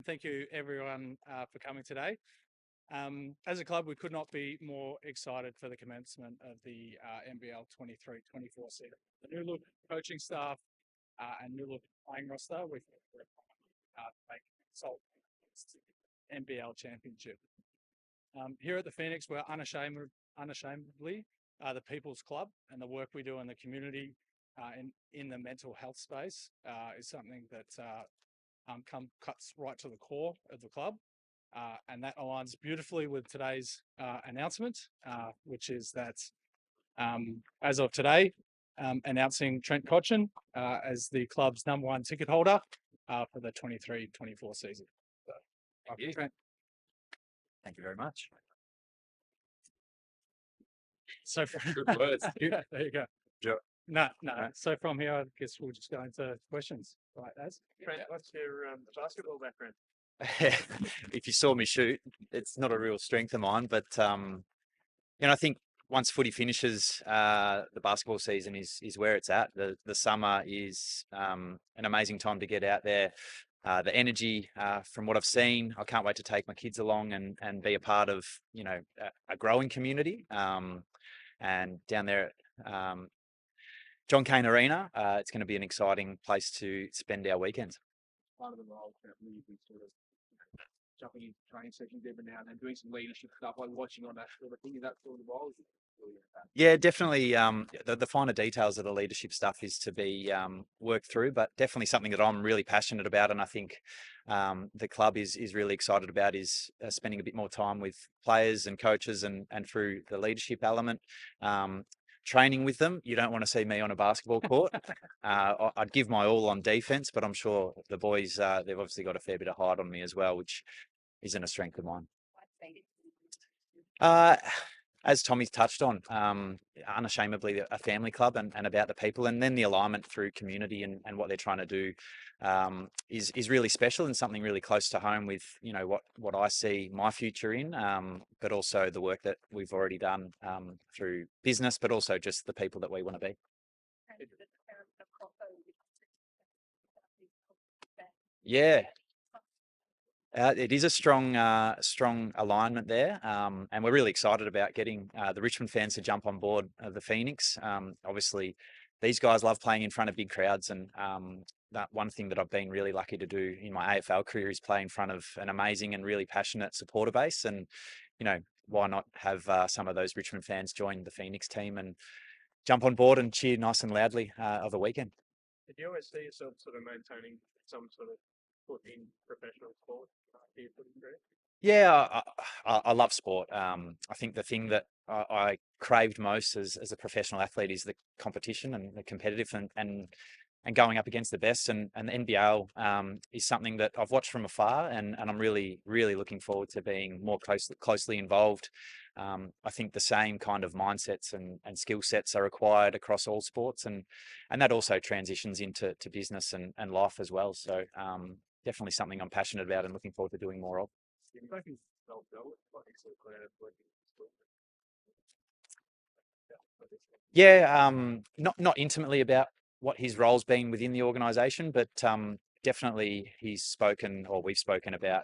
thank you everyone for coming today. As a club, we could not be more excited for the commencement of the NBL 23-24 season. The new look coaching staff and new look playing roster with make salt NBL championship. Here at the Phoenix, we're unashamedly the people's club, and the work we do in the community in the mental health space is something that cuts right to the core of the club. And that aligns beautifully with today's announcement, which is that as of today, announcing Trent Cotchin as the club's #1 ticket holder for the 23-24 season. So, thank you. Trent. Thank you very much. So good words. There you go. Sure. No. So from here, I guess we'll just go into questions. Right, Az? Trent, what's your basketball background? If you saw me shoot, it's not a real strength of mine, but I think once footy finishes, the basketball season is where it's at. The summer is an amazing time to get out there. The energy, from what I've seen, I can't wait to take my kids along and be a part of a growing community. And down there at John Cain Arena, it's going to be an exciting place to spend our weekends. Part of the role that we've been sort of jumping into training sessions every now and then, doing some leadership stuff, like watching on that sort of thing. Is that sort of the role? Yeah, definitely. The finer details of the leadership stuff is to be worked through, but definitely something that I'm really passionate about, and I think the club is really excited about is spending a bit more time with players and coaches and through the leadership element. Training with them. You don't want to see me on a basketball court. I'd give my all on defense, but I'm sure the boys, they've obviously got a fair bit of height on me as well, which isn't a strength of mine. As Tommy's touched on, unashamedly a family club and about the people, and then the alignment through community and what they're trying to do is really special and something really close to home with what I see my future in, but also the work that we've already done through business, but also just the people that we want to be. Yeah. It is a strong alignment there, and we're really excited about getting the Richmond fans to jump on board the Phoenix. Obviously, these guys love playing in front of big crowds, and that one thing that I've been really lucky to do in my AFL career is play in front of an amazing and really passionate supporter base. And why not have some of those Richmond fans join the Phoenix team and jump on board and cheer nice and loudly of the weekend? Did you always see yourself sort of maintaining some sort of foot in professional sport? Yeah, I love sport. I think the thing that I craved most as a professional athlete is the competition and the competitive and going up against the best. And the NBL is something that I've watched from afar, and I'm really, really looking forward to being more closely involved. I think the same kind of mindsets and skill sets are required across all sports, and that also transitions into business and life as well. So definitely something I'm passionate about and looking forward to doing more of. Yeah, not intimately about what his role's been within the organisation, but definitely we've spoken about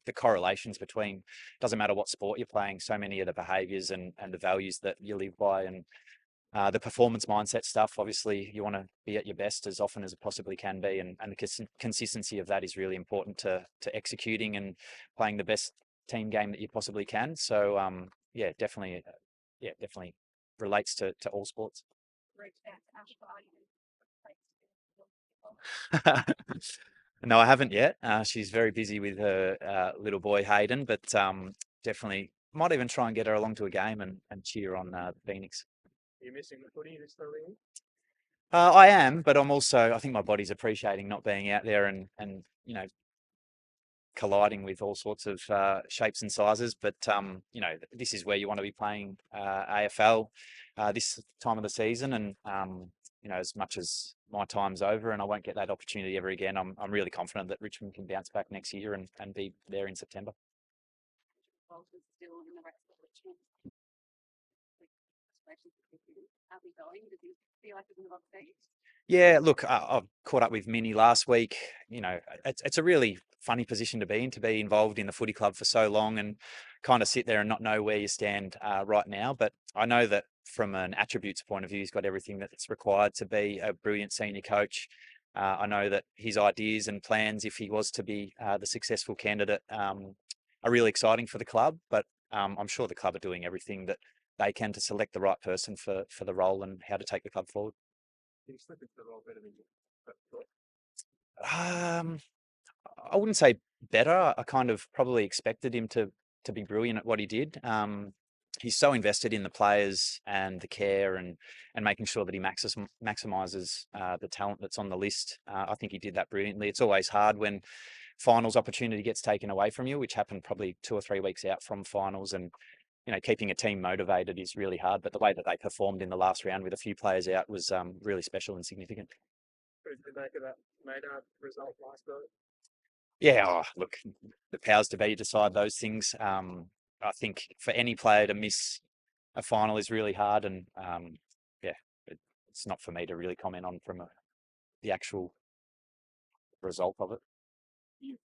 the correlations between, doesn't matter what sport you're playing, so many of the behaviours and the values that you live by, and the performance mindset stuff. Obviously, you want to be at your best as often as it possibly can be, and the consistency of that is really important to executing and playing the best team game that you possibly can. So definitely relates to all sports. No, I haven't yet. She's very busy with her little boy Hayden, but definitely might even try and get her along to a game and cheer on Phoenix. Are you missing the footy this early? I am, but I think my body's appreciating not being out there and colliding with all sorts of shapes and sizes. But this is where you want to be playing AFL this time of the season, and as much as my time's over and I won't get that opportunity ever again, I'm really confident that Richmond can bounce back next year and be there in September. Yeah, look, I've caught up with Minnie last week. You know, it's a really funny position to be in, to be involved in the footy club for so long and kind of sit there and not know where you stand right now. But I know that from an attributes point of view, he's got everything that's required to be a brilliant senior coach. I know that his ideas and plans, if he was to be the successful candidate, are really exciting for the club. But I'm sure the club are doing everything that they can to select the right person for the role and how to take the club forward. Did he slip into the role better than you? Um, I wouldn't say better. I kind of probably expected him to be brilliant at what he did. He's so invested in the players and the care and making sure that he maximizes the talent that's on the list. I think he did that brilliantly. It's always hard when finals opportunity gets taken away from you, which happened probably 2 or 3 weeks out from finals, and keeping a team motivated is really hard. But the way that they performed in the last round with a few players out was really special and significant. What did you make of that Maynard result last night? Yeah, look, the powers to be decide those things. I think for any player to miss a final is really hard, and yeah, it's not for me to really comment on from the actual result of it.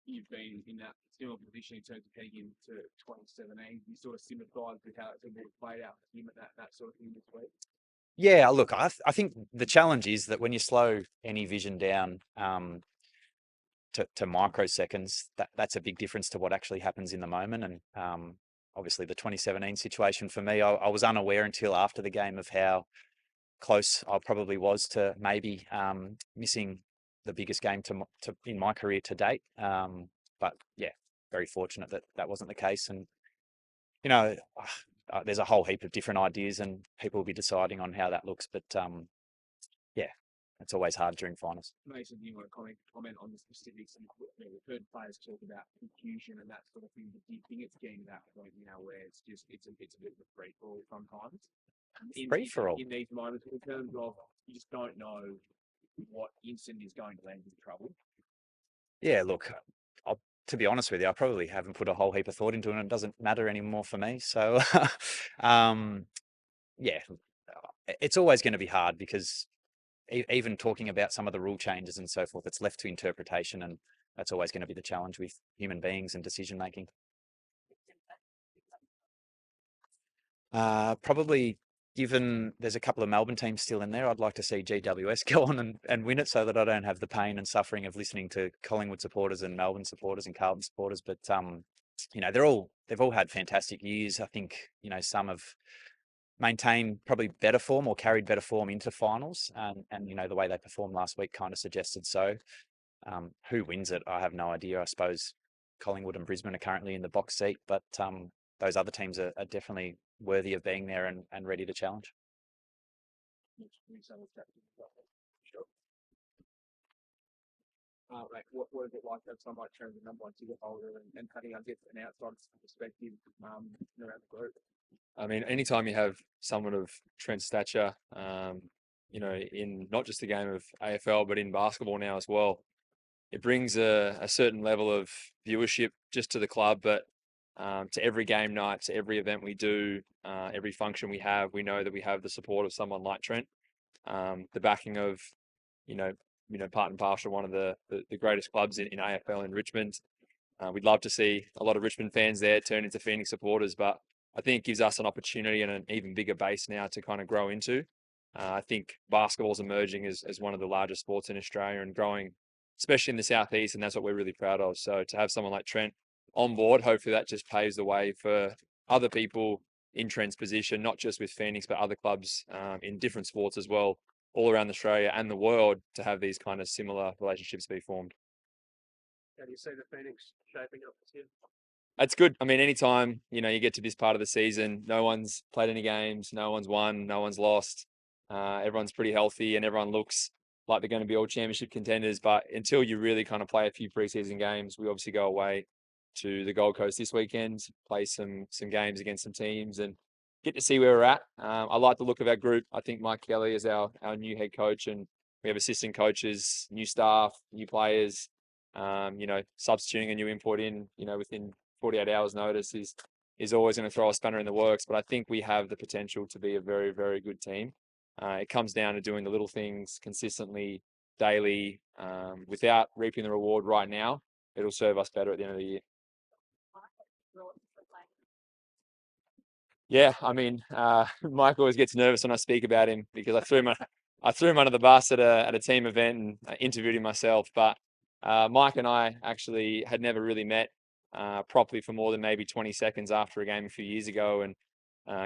You've been in that similar position in terms of heading into 2017. You sort of sympathise with how it's played out for him and that sort of thing this week. Yeah, look, I think the challenge is that when you slow any vision down to microseconds, that's a big difference to what actually happens in the moment. And obviously, the 2017 situation for me, I was unaware until after the game of how close I probably was to maybe missing the biggest game to in my career to date. But yeah, very fortunate that that wasn't the case. And you know, there's a whole heap of different ideas, and people will be deciding on how that looks. But yeah, it's always hard during finals. Mason, do you want to comment on the specifics? We've heard players talk about confusion and that sort of thing. But do you think it's getting to that point now where it's a bit of a free fall sometimes? Free for all. In these moments, in terms of you just don't know what instant is going to land in trouble. Yeah, look, to be honest with you, I probably haven't put a whole heap of thought into it, and it doesn't matter anymore for me. So, yeah, it's always going to be hard because even talking about some of the rule changes and so forth, it's left to interpretation, and that's always going to be the challenge with human beings and decision making. Probably, given there's a couple of Melbourne teams still in there, I'd like to see GWS go on and win it so that I don't have the pain and suffering of listening to Collingwood supporters and Melbourne supporters and Carlton supporters. But they've all had fantastic years. I think some have maintained probably better form or carried better form into finals, and the way they performed last week kind of suggested so. Who wins it? I have no idea. I suppose Collingwood and Brisbane are currently in the box seat, but those other teams are definitely worthy of being there and ready to challenge. Like what is it like to have someone like Trent, the number one ticket holder, and having, I guess, an outside perspective around the group? I mean, anytime you have someone of Trent's stature, in not just the game of AFL, but in basketball now as well, it brings a certain level of viewership just to the club, but to every game night, to every event we do, every function we have, we know that we have the support of someone like Trent, the backing of, part and parcel, one of the greatest clubs in AFL in Richmond. We'd love to see a lot of Richmond fans there turn into Phoenix supporters, but I think it gives us an opportunity and an even bigger base now to kind of grow into. I think basketball's emerging as one of the largest sports in Australia and growing, especially in the Southeast, and that's what we're really proud of. So to have someone like Trent on board, hopefully that just paves the way for other people in Trent's position, not just with Phoenix, but other clubs in different sports as well, all around Australia and the world, to have these kind of similar relationships be formed. How do you see the Phoenix shaping up this year? It's good. I mean, anytime, you get to this part of the season, no one's played any games, no one's won, no one's lost. Everyone's pretty healthy and everyone looks like they're going to be all championship contenders. But until you really kind of play a few preseason games, we obviously go away to the Gold Coast this weekend, play some games against some teams and get to see where we're at. I like the look of our group. I think Mike Kelly is our new head coach, and we have assistant coaches, new staff, new players. Substituting a new input in, within 48 hours notice is always going to throw a spanner in the works. But I think we have the potential to be a very, very good team. It comes down to doing the little things consistently, daily, without reaping the reward right now. It'll serve us better at the end of the year. Yeah, I mean, Mike always gets nervous when I speak about him because I threw him under the bus at a team event and interviewed him myself. But Mike and I actually had never really met properly for more than maybe 20 seconds after a game a few years ago. And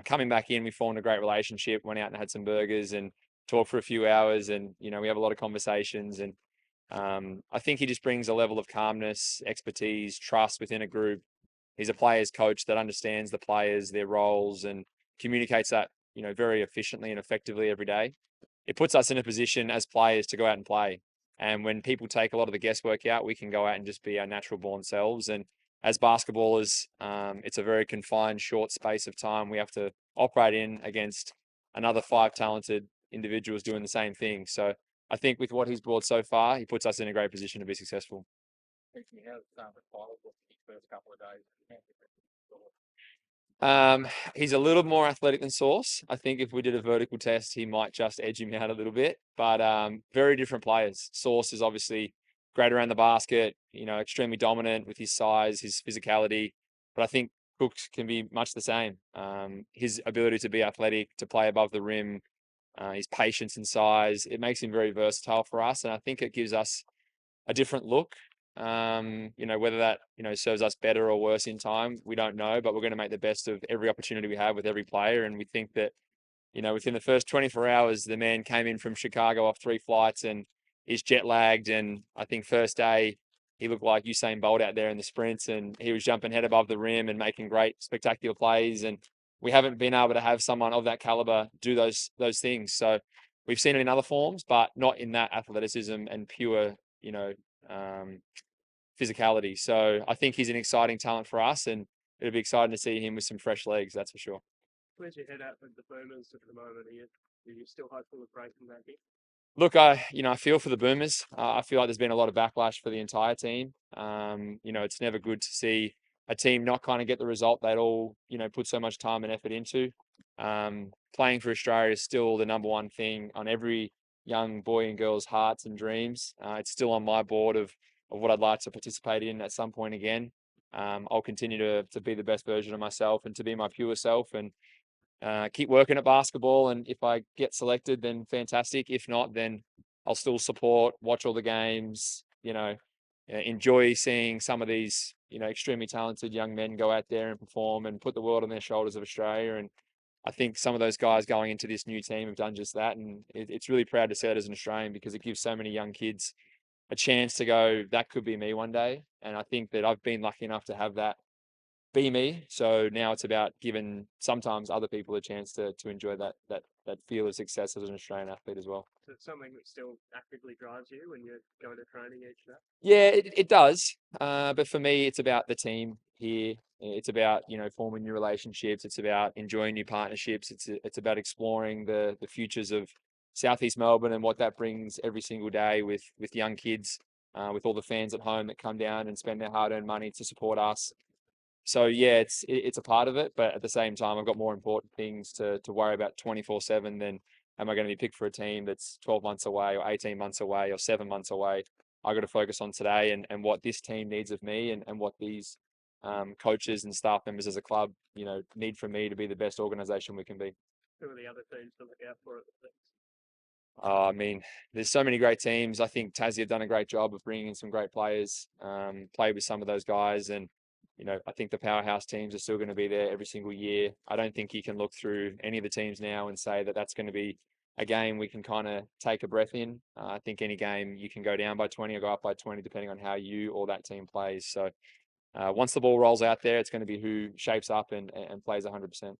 coming back in, we formed a great relationship. Went out and had some burgers and talked for a few hours. And we have a lot of conversations. And I think he just brings a level of calmness, expertise, trust within a group. He's a players coach that understands the players, their roles, and communicates that, very efficiently and effectively every day. It puts us in a position as players to go out and play. And when people take a lot of the guesswork out, we can go out and just be our natural born selves. And as basketballers, it's a very confined, short space of time we have to operate in against another 5 talented individuals doing the same thing. So I think with what he's brought so far, he puts us in a great position to be successful. He's a little more athletic than Sauce. I think if we did a vertical test, he might just edge him out a little bit. But very different players. Sauce is obviously great around the basket, extremely dominant with his size, his physicality. But I think Cooks can be much the same. His ability to be athletic, to play above the rim, his patience and size, it makes him very versatile for us. And I think it gives us a different look. Whether that, serves us better or worse in time, we don't know, but we're going to make the best of every opportunity we have with every player. And we think that, within the first 24 hours, the man came in from Chicago off 3 flights and is jet lagged. And I think first day he looked like Usain Bolt out there in the sprints, and he was jumping head above the rim and making great, spectacular plays. And we haven't been able to have someone of that caliber do those things. So we've seen it in other forms, but not in that athleticism and pure, physicality. So I think he's an exciting talent for us, and it'll be exciting to see him with some fresh legs, that's for sure. Where's your head at with the Boomers at the moment? Are you still hopeful of breaking that in? Look, I feel for the Boomers. I feel like there's been a lot of backlash for the entire team. It's never good to see a team not kind of get the result they'd all, put so much time and effort into. Playing for Australia is still the number one thing on every young boy and girl's hearts and dreams. It's still on my board of what I'd like to participate in at some point again. I'll continue to be the best version of myself and to be my pure self, and keep working at basketball. And if I get selected, then fantastic. If not, then I'll still support, watch all the games, enjoy seeing some of these, extremely talented young men go out there and perform and put the world on their shoulders of Australia. And I think some of those guys going into this new team have done just that. And it's really proud to say that as an Australian, because it gives so many young kids a chance to go, that could be me one day. And I think that I've been lucky enough to have that be me. So now it's about giving sometimes other people a chance to enjoy that feel of success as an Australian athlete as well. So it's something that still actively drives you when you're going to training each day? Yeah, it does. But for me, it's about the team here. It's about, forming new relationships. It's about enjoying new partnerships. It's about exploring the futures of Southeast Melbourne and what that brings every single day with young kids, with all the fans at home that come down and spend their hard-earned money to support us. So yeah, it's a part of it, but at the same time, I've got more important things to worry about 24/7 than am I going to be picked for a team that's 12 months away or 18 months away or 7 months away. I got to focus on today and what this team needs of me and what these coaches and staff members as a club, need from me to be the best organisation we can be. Who are the other teams to look out for at the Six? I mean, there's so many great teams. I think Tassie have done a great job of bringing in some great players, played with some of those guys. And, I think the powerhouse teams are still going to be there every single year. I don't think you can look through any of the teams now and say that that's going to be a game we can kind of take a breath in. I think any game you can go down by 20 or go up by 20, depending on how you or that team plays. So once the ball rolls out there, it's going to be who shapes up and plays 100%.